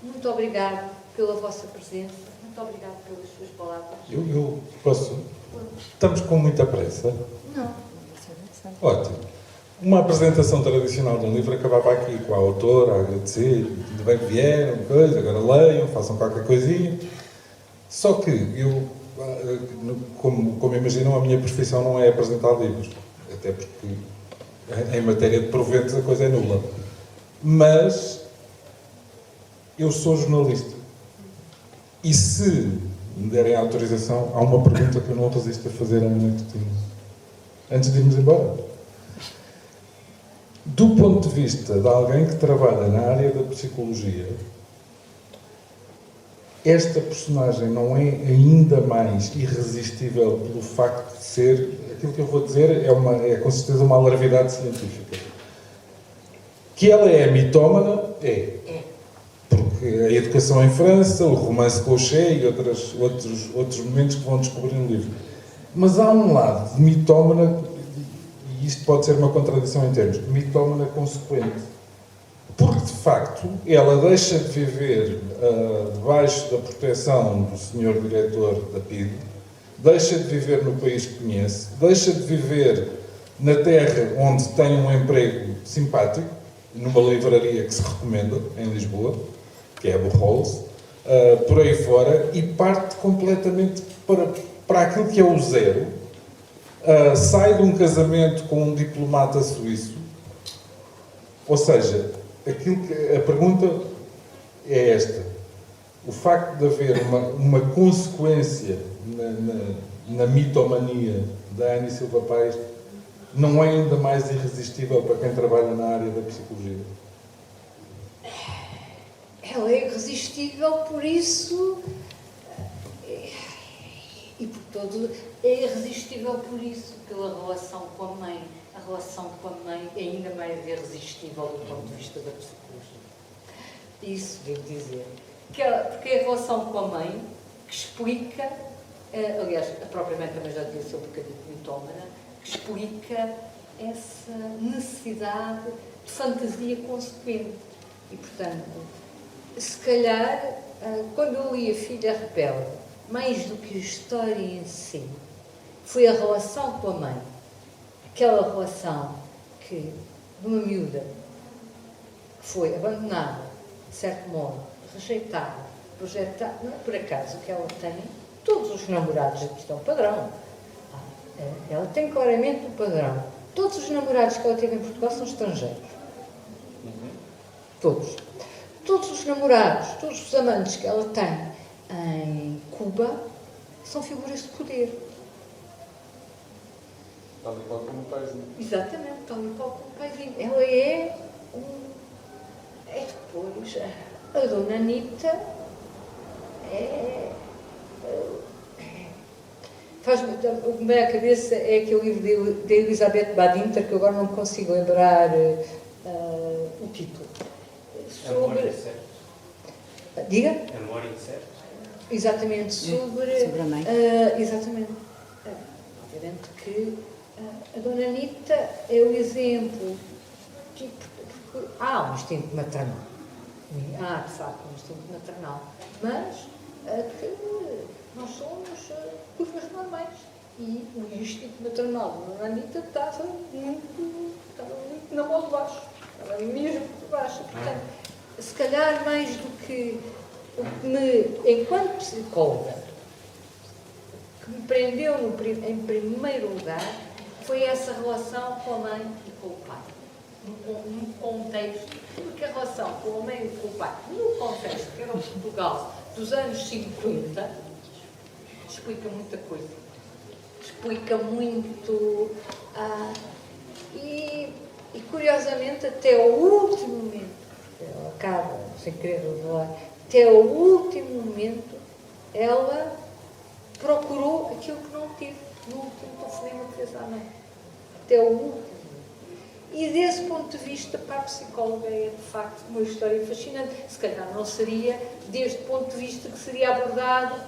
muito obrigado pela vossa presença, muito obrigado pelas suas palavras. Eu posso... Estamos com muita pressa? Não. Ótimo. Uma apresentação tradicional de um livro acabava aqui, com a autora a agradecer, ainda bem que vieram, coisa, agora leiam, façam qualquer coisinha. Só que eu, como imaginam, a minha profissão não é apresentar livros, até porque em matéria de proventos a coisa é nula. Mas eu sou jornalista. E se me derem autorização, há uma pergunta que eu não resisto a fazer a Ana Coutinho, antes de irmos embora. Do ponto de vista de alguém que trabalha na área da psicologia, esta personagem não é ainda mais irresistível pelo facto de ser, aquilo que eu vou dizer é com certeza uma alarvidade científica. Que ela é mitómana, porque a educação em França, o romance Cochet e outros momentos que vão descobrir no livro. Mas há um lado de mitómana, e isto pode ser uma contradição em termos, de mitómana consequente. Porque, de facto, ela deixa de viver debaixo da proteção do senhor diretor da PIDE, deixa de viver no país que conhece, deixa de viver na terra onde tem um emprego simpático, numa livraria que se recomenda, em Lisboa, que é a Burroughs, por aí fora, e parte completamente para aquilo que é o zero, sai de um casamento com um diplomata suíço, ou seja, a pergunta é esta. O facto de haver uma consequência na mitomania da Ana Silva Paes não é ainda mais irresistível para quem trabalha na área da psicologia? Ela é irresistível por isso e por todo. É irresistível por isso, pela relação com a mãe. A relação com a mãe é ainda mais irresistível do ponto de vista da psicologia. Isso devo dizer. Porque é a relação com a mãe que explica, aliás, a própria mãe também já disse um bocadinho mitómana, que explica essa necessidade de fantasia consequente. E, portanto, se calhar, quando eu li A Filha Rebelde, mais do que a história em si, foi a relação com a mãe. Aquela relação de uma miúda que foi abandonada, de certo modo, rejeitada, projetada, não é por acaso que ela tem todos os namorados, aqui estão padrão. Ela tem claramente um padrão. Todos os namorados que ela teve em Portugal são estrangeiros. Todos. Todos os namorados, todos os amantes que ela tem em Cuba são figuras de poder. Tal e qual como o paizinho. Exatamente, tal e qual como o paizinho. Ela é depois, a Dona Anita faz-me bem à cabeça é aquele livro de Elizabeth Badinter, que eu agora não me consigo lembrar o título. Sobre... Diga? A memória incerta. Exatamente, sobre a mãe. Exatamente. Obviamente que a Dona Anita é o exemplo, porque há um instinto maternal. Há, de facto, um instinto maternal. Mas que nós somos curvas normais. E o instinto maternal da Dona Anita estava muito na mão de baixo. Estava mesmo por baixo. Portanto, se calhar mais do que o que me, enquanto psicóloga, que me prendeu em primeiro lugar foi essa relação com a mãe e com o pai. Num contexto, porque a relação com a mãe e com o pai, no contexto que era o Portugal dos anos 50, explica muita coisa. Explica muito. E curiosamente, até o último momento, ela acaba, sem querer revelar, até o último momento, ela procurou aquilo que não teve no último telefonema que fez à mãe. Até o último. E desse ponto de vista, para a psicóloga é de facto uma história fascinante. Se calhar não seria deste ponto de vista que seria abordado,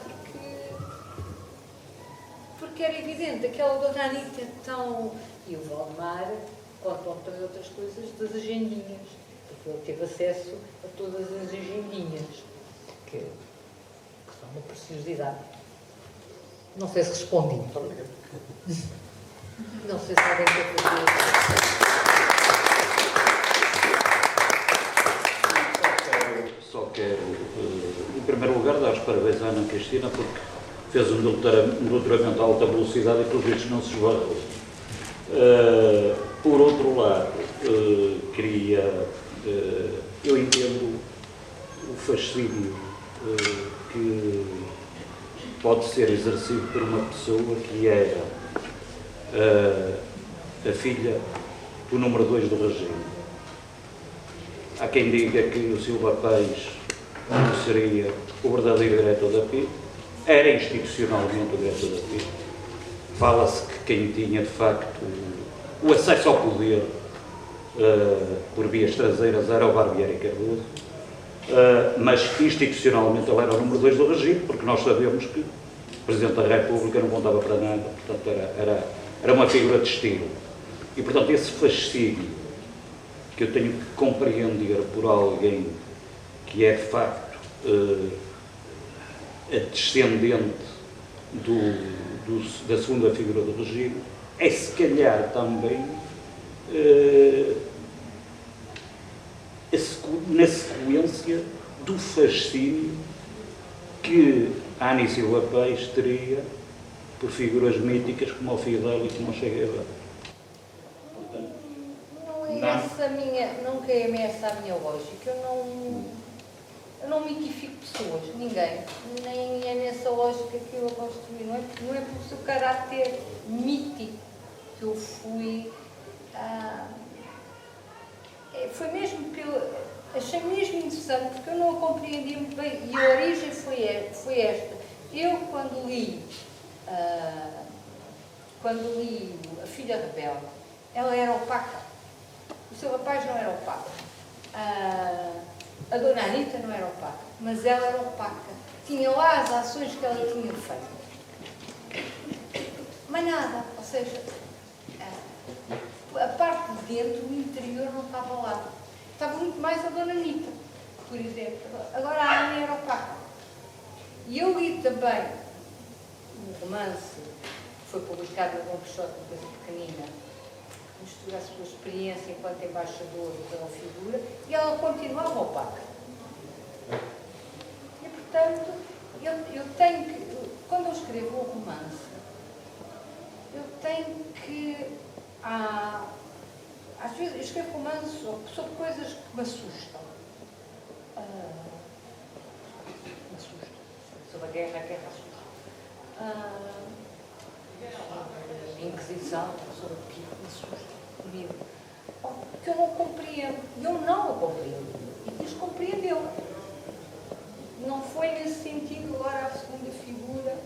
porque era evidente, aquela dona Anita é tão... E o Valdemar contam também outras coisas das agendinhas, porque ele teve acesso a todas as agendinhas, que são uma preciosidade. Não sei se respondi. Não sei se alguém quer fazer. Só quero, em primeiro lugar, dar os parabéns à Ana Cristina, porque fez um doutoramento a alta velocidade e, pelos vistos, não se esbarrou. Por outro lado, eu entendo o fascínio que pode ser exercido por uma pessoa que era a filha do número 2 do regime. Há quem diga que o Silva Pais não seria o verdadeiro diretor da PIDE, era institucionalmente o diretor da PIDE. Fala-se que quem tinha, de facto, o acesso ao poder por vias traseiras era o Barbieri Cardoso, mas institucionalmente ele era o número 2 do regime, porque nós sabemos que o Presidente da República não contava para nada, portanto era uma figura de estilo. E, portanto, esse fascínio que eu tenho que compreender por alguém que é, de facto, a descendente da segunda figura do regime, é, se calhar, também na sequência do fascínio que a Ana Silva Pais teria por figuras míticas como o Fidel e como o Che Guevara. Nunca é essa a minha lógica. Eu não mitifico pessoas, ninguém. Nem é nessa lógica que eu gosto de mim. Não é pelo seu caráter mítico que eu fui. Foi mesmo que eu achei mesmo interessante, porque eu não a compreendia muito bem. E a origem foi esta. Eu, quando li A Filha Rebelde, ela era opaca. O seu rapaz não era opaco. A dona Anita não era opaca, mas ela era opaca. Tinha lá as ações que ela tinha feito. Mas nada, ou seja, a parte de dentro, o interior, não estava lá. Estava muito mais a dona Anita, por exemplo. Agora a Ana era opaca. E eu li também um romance que foi publicado no Dom Quixote, uma coisa pequenina, mistura a sua experiência enquanto embaixador pela figura, e ela continuava opaca. E, portanto, eu tenho que, quando eu escrevo um romance, eu tenho que, às vezes, eu escrevo romances sobre coisas que me assustam. Sobre a guerra assusta. A Inquisição, sobre o que me assusta. Que eu não compreendo. Eu não a compreendo. E quis compreendê-la. Não foi nesse sentido, agora a segunda figura.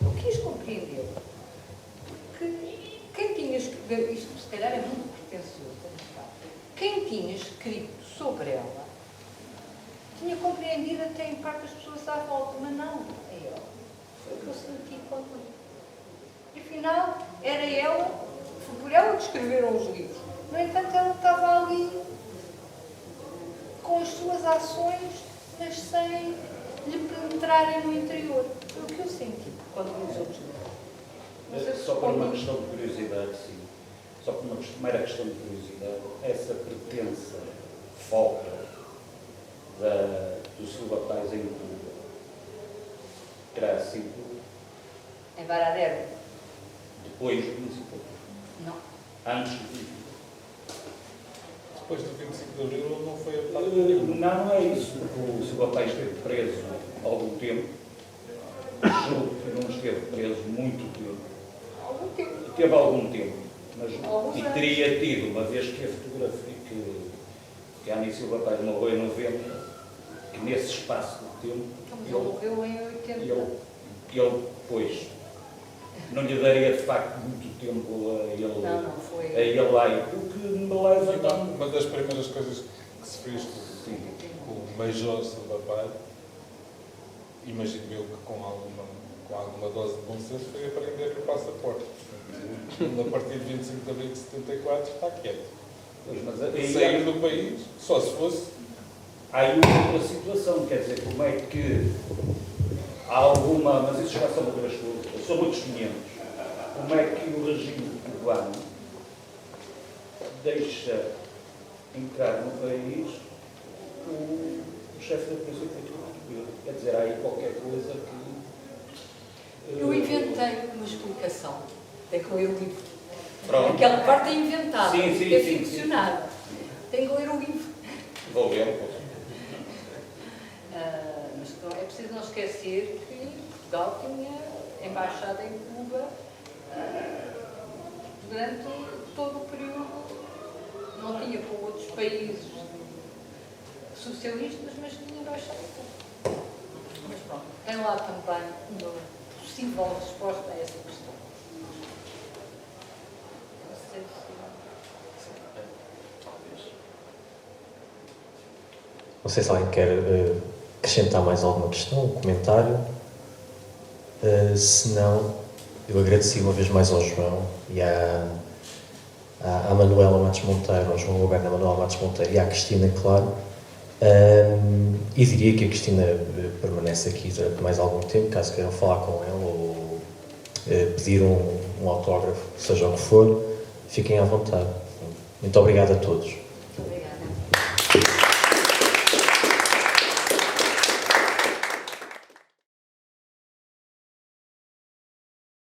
Eu quis compreendê-la. Porque quem tinha escrito, isto se calhar é muito pretencioso, quem tinha escrito sobre ela tinha compreendido até em parte as pessoas à volta, mas não é ela. Foi o que eu senti quando li. E afinal, era ela. Foi por ela que escreveram os livros. No entanto, ela estava ali com as suas ações, mas sem lhe penetrarem no interior. Foi o que eu senti quando li os outros livros. Só por uma questão de curiosidade, sim. Só por uma primeira questão de curiosidade, essa pretensa folga do Silva Pais em Cuba terá sido em Varadero? Depois do 25 de Abril. Não. Antes do 25 de Abril. Depois do 25 de Abril não foi a Não é isso, porque o Silva Pais esteve preso há algum tempo. Julgo que não esteve preso muito tempo. Algum tempo. Teve algum tempo, mas Alguns e anos. teria tido, uma vez que a fotografia que a Ana Silva Paz morreu em 90, que nesse espaço de tempo Mas ele morreu em 80. ele pois, não lhe daria de facto muito tempo a ele, Não foi. a ele lá, e o que me leva então. Uma das primeiras coisas que se fez com o Major Silva Paz, imagino eu que com alguma dose de bom senso, foi aprender o passaporte. A partir de 25 de abril de 74 está quieto. Pois, mas aí, Sair do país, só se fosse. há aí outra situação, quer dizer, como é que há alguma, mas isso já são outras coisas, são outros 500. Como é que o regime cubano deixa entrar no país o chefe da Polícia Portuguesa? Quer dizer, há aí qualquer coisa que... Eu inventei uma explicação. Tem que ler o livro. Pronto. Aquela parte é inventada. Sim, é sim. ficcionada. Tem que ler o livro. Vou ver, pois. Mas não é preciso não esquecer que Portugal tinha embaixada em Cuba durante todo o período. Não tinha com outros países socialistas, mas tinha embaixada em Cuba. Mas pronto, tem lá também uma possível resposta a essa questão. Não sei Não sei se alguém quer acrescentar mais alguma questão, um comentário. Se não, eu agradeci uma vez mais ao João e à Manuela Matos Monteiro, ao João Goberno, à Manuela Matos Monteiro e à Cristina, claro. E diria que a Cristina permanece aqui durante mais algum tempo, caso queiram falar com ela ou pedir um autógrafo, seja o que for, fiquem à vontade. Muito obrigado a todos.